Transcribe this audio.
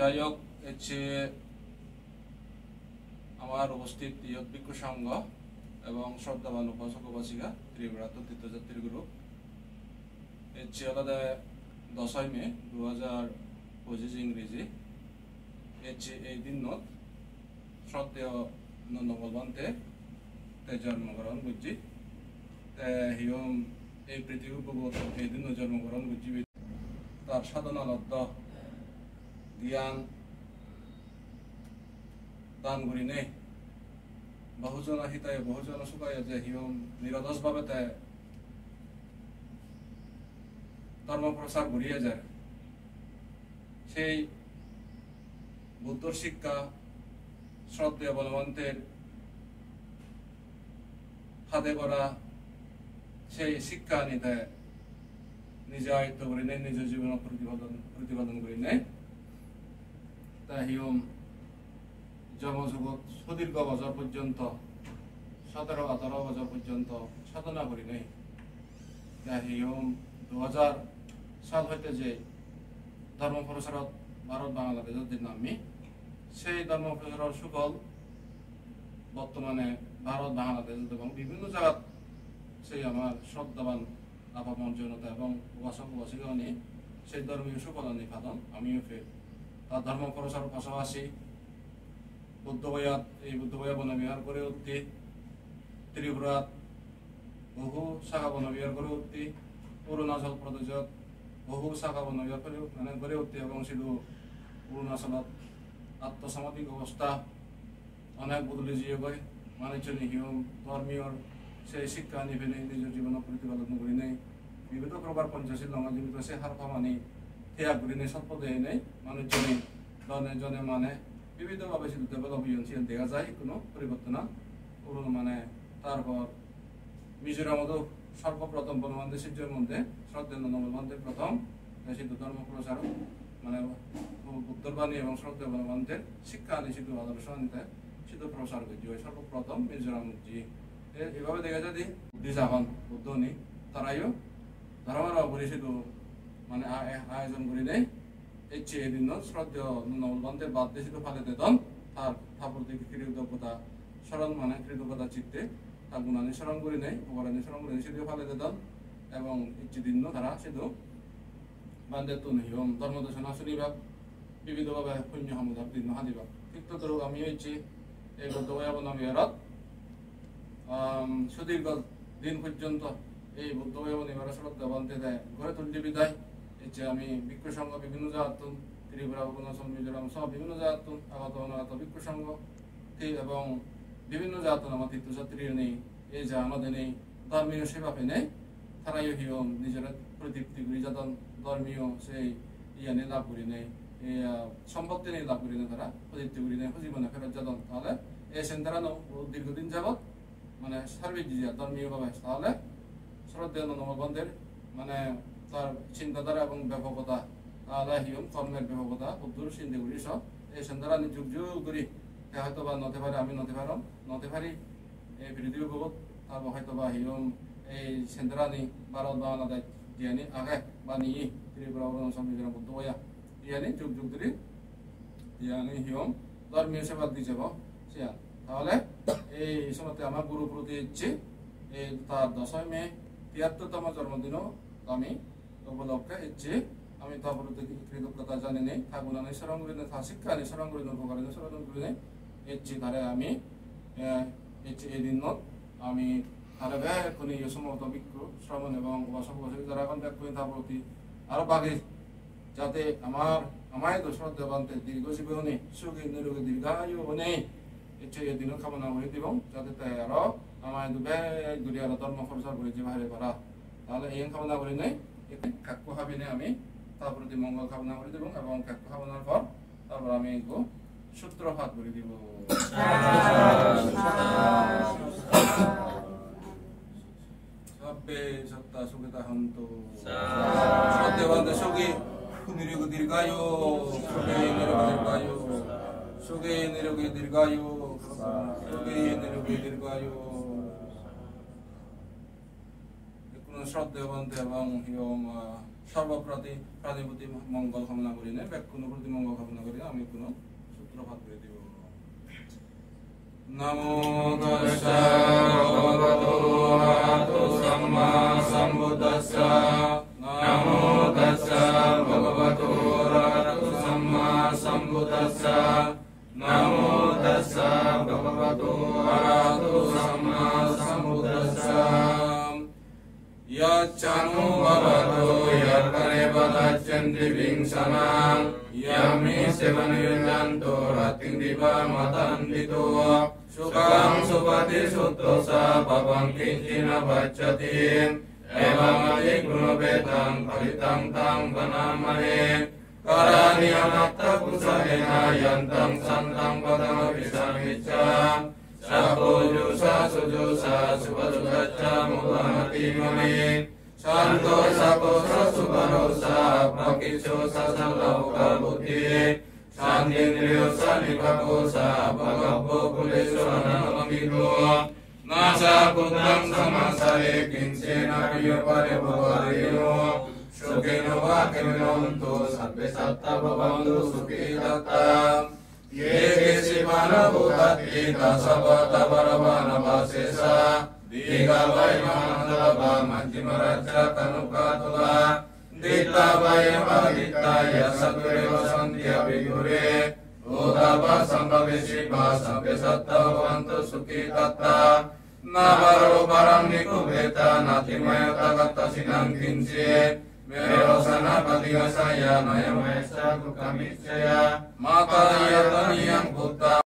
যাই হোক আমার উপস্থিত ইয়ত ভিক্ষু সংঘ এবং শ্রদ্ধাবান উপাসক উপাসিকা ত্রিপুরা তীর্থযাত্রী গ্রুপ হলো 10 মে 2025 ইংরেজি এই দিন শ্রদ্ধেয় নন্দমলবন্তে জন্মগ্রহণ করছি হিয়ম এই পৃথিবী উপগত এই দিন জন্মগ্রহণ করছি তার সাধনালব্ধ জ্ঞান দান করি নেই বহুজন হিতায় বহুজন সুখায় যে হিয়ম নিরদশ ভাবে ধর্ম প্রচার করিয়া যায় সেই বুদ্ধর শিক্ষা শ্রদ্ধেয় বলবন্তের হাতে করা সেই শিক্ষা নিতে নিজে আয়ত্ত করি নেই নিজ জীবন প্রতিপাদন করি নেই তা হিয়ম জমজগৎ সুদীর্ঘ বছর পর্যন্ত 17-18 বছর পর্যন্ত সাধনা করি নেই হিয়ম 2000 সাল হইতে যে ধর্ম প্রচারত ভারত বাংলাদেশের যে নামি সেই ধর্ম প্রচারের সুফল বর্তমানে ভারত বাংলাদেশ এবং বিভিন্ন জায়গা সেই আমার শ্রদ্ধাবান আপামর জনতা এবং উপাসক উপাসিকা নিয়ে সেই ধর্মীয় সুফল নিপাদন আমিও ফের তার ধর্ম প্রচার পাশাপাশি এই বুদ্ধগয়া বনবিহার করে উঠতে ত্রিপুরাত বহু শাখা বনবিহার করে উঠতে অরুণাচল প্রদেশত বহু শাখা বনবিহার গড়ে উঠতে এবং শুধু অরুণাচলত আত্মসামাজিক অবস্থা অনেক বদলে দিয়ে গয় মানুষজন হিয়ম ধর্মীয় সেই শিক্ষা নিবে নেই নিজের জীবন প্রতিপাদন করি নেই বিভিন্ন প্রকার পঞ্চাশী লঙ্ঘা সে হার পামানি ত্যাগ করি নেই সম্পদে নেই মানুষজনে জনে মানে বিভিন্নভাবে শুধু ডেভেলপ হয়েছিল দেখা যায় কোনো পরিবর্তন মানে তারপর মিজোরামও সর্বপ্রথম বনবান দেশের মধ্যে শ্রদ্ধেয় নন্দমলবন্তের প্রথম সিদ্ধ ধর্ম প্রচার মানে বুদ্ধর বাণী এবং শ্রদ্ধেয় বনবান্তের শিক্ষা আনি সিদ্ধ আদর্শ আনিতে সিদ্ধ প্রচার করছি ওই সর্বপ্রথম মিজোরাম এভাবে দেখা যায় যে বুদ্ধি যাহন বুদ্ধ নি তারাইও ধর্মের অপরি সিদ্ধ মানে আয়োজন করি নেই এই দিন শ্রদ্ধেয় নন্দমলবন্তের বাদ দিয়ে সিদ্ধ ফালে দেন তার প্রতি কৃতজ্ঞতা স্মরণ মানে কৃতজ্ঞতা চিত্তে তার গুণানি স্মরণ করি নেই উপকারানি স্মরণ করি সিদ্ধ ফালে দেন এবং ইচ্ছে দিন তারা সিদ্ধ বান্ধে তো নিয়ম ধর্মদর্শন শুনিবা বিবিধভাবে পুণ্য সমুদার দিন হাদিবা ঠিক তদ্রূপ আমি হচ্ছে এই বুদ্ধগয়া বনবিহারত সুদীর্ঘ দিন পর্যন্ত এই বুদ্ধগয়া বনবিহার শ্রদ্ধা বান্ধে দেয় ঘরে তুলতে বিদায় যে আমি ভিক্ষু সংঘ বিভিন্ন জায়গাতুন ত্রিপুরা অরুণাচল মিজোরাম সব বিভিন্ন জায়গাতুন আগত অনাগত ভিক্ষু সংঘ এবং বিভিন্ন জায়গাতুন আমার তীর্থযাত্রী নেই এই যে আমাদের নেই ধর্মীয় সেবা পেনে তারাই হিয়ম নিজের প্রতৃপ্তি করি যাতন ধর্মীয় সেই ইয়ানে লাভ করি নেই এই সম্পত্তি নিয়ে লাভ করি নেই তারা প্রতৃপ্তি করি নেই জীবনে ফেরত যাতন তাহলে এই সেন্টারানো দীর্ঘদিন যাবৎ মানে সার্বিক ধর্মীয়ভাবে তাহলে শ্রদ্ধেয় নন্দমলবন্তের মানে তার চিন্তাধারা এবং ব্যাপকতা তাহলে হিয়ম কর্মের ব্যাপকতা উদ্দূর চিন্তাগুলি সব এই সেন্টারা যুগ যুগ করি হয়তো বা নতে পারে আমি নতে পারি এই পৃথিবী বহুত তারপর হয়তো বা হিয়ম এই সেন্টারানি ভারত বাংলাদেশ ইয়ানি আগে বা নিয়ে ত্রিপুরা অরুণাচল মিজোরাম বুদ্ধগয়া ইয়ানি যুগ যুগ ধরে ইয়ানি হিয়ম ধর্মীয় সেবা দিয়ে যাব তাহলে এই সময়তে আমার গুরু প্রতি ইচ্ছে এই তার 10 মে 73তম জন্মদিনও আমি উপলক্ষে ইচ্ছে আমি তার প্রতি কৃতজ্ঞতা জানি নেই ঠাকুরানি স্মরণ করি নেই শিক্ষা আনি স্মরণ করি নেই উপকারী স্মরণ করি নেই ইচ্ছে ধারে আমি এই দিন আমি তারা ব্যাগ করি সমস্ত ভিক্ষু শ্রবণ এবং উপাসক যারা এখন ব্যাগ করি তার প্রতি আরো বাকি যাতে আমায় তো শ্রদ্ধা বানতে দীর্ঘ জীবনে সুখী নিরোগী দীর্ঘায়ু নেই ইচ্ছে এই দিনও কামনা করে দিব যাতে তাই আরো আমায় ব্যাগ ঘুরে আরো ধর্ম প্রচার করে যে বাইরে করা তাহলে এই কামনা করি নেই কাক্য ভাবিনে আমি তার প্রতি মঙ্গল কামনা করে দেব এবং কাক্য ভাবনার পর তারপর আমি সূত্রপাত করে দিব সব্বে সত্তা সুখিতা হন্তু সত্যবান সুখী নিরোগী দীর্ঘায়ু সুখী নিরোগী দীর্ঘায়ু শ্রদ্ধেয় বন্ধু এবং হিয়ম সর্বপ্রতি প্রাণীর প্রতি মঙ্গল কামনা করি না, ব্যাকুণের প্রতি মঙ্গল কামনা করি আমি কোনো সূত্রপাত করে দিব। নমো তাস্সা ভগবতো আরহাতো সাম্মা সম্বুদ্ধাস্সা। নমো তাস্সা ভগবতো আরহাতো সাম্মা সম্বুদ্ধাস্সা। নমো তাস্সা ভগবতো আরহাতো সাম্মা সম্বুদ্ধাস্সা। यच्चानु भवतो यत्करे पदाच्यन्ति विंशनां यम्मे सेवनयुञ्जन्तो रतिं दिवामतन्दितो सुखं सुपति सुतोषा पवं किञ्चिन पच्यति एवमति गुणवेदं फलितं तं वनामहे करानियमत्तकुशलेन यन्तं सन्तं पदमपि समीक्षा Sapujusa sujusa subasusaca mulamati muni Santo saposa subarosa pakisosa salauka buddhi Sandindriyosa nipakosa pagabbo kuleswana mamigo Nasa buddham samasare kinsena piyopare bhavariyo Sukino vakimnonto sabbe satta bhavantu sukhi tatta Ye sivana bhutati tasavata varavana vasesa Diga vai mahandava manjimaraja kanukatula Dita vai magitaya satureva sandhya vigure Udava sambhavishiva sabbe satta bhavantu sukhi tatta Navaro param nikubeta natimaya tagatta sinam kinche Merosana patigasaya nayamaya sakukamicaya Mata yataniyam buddha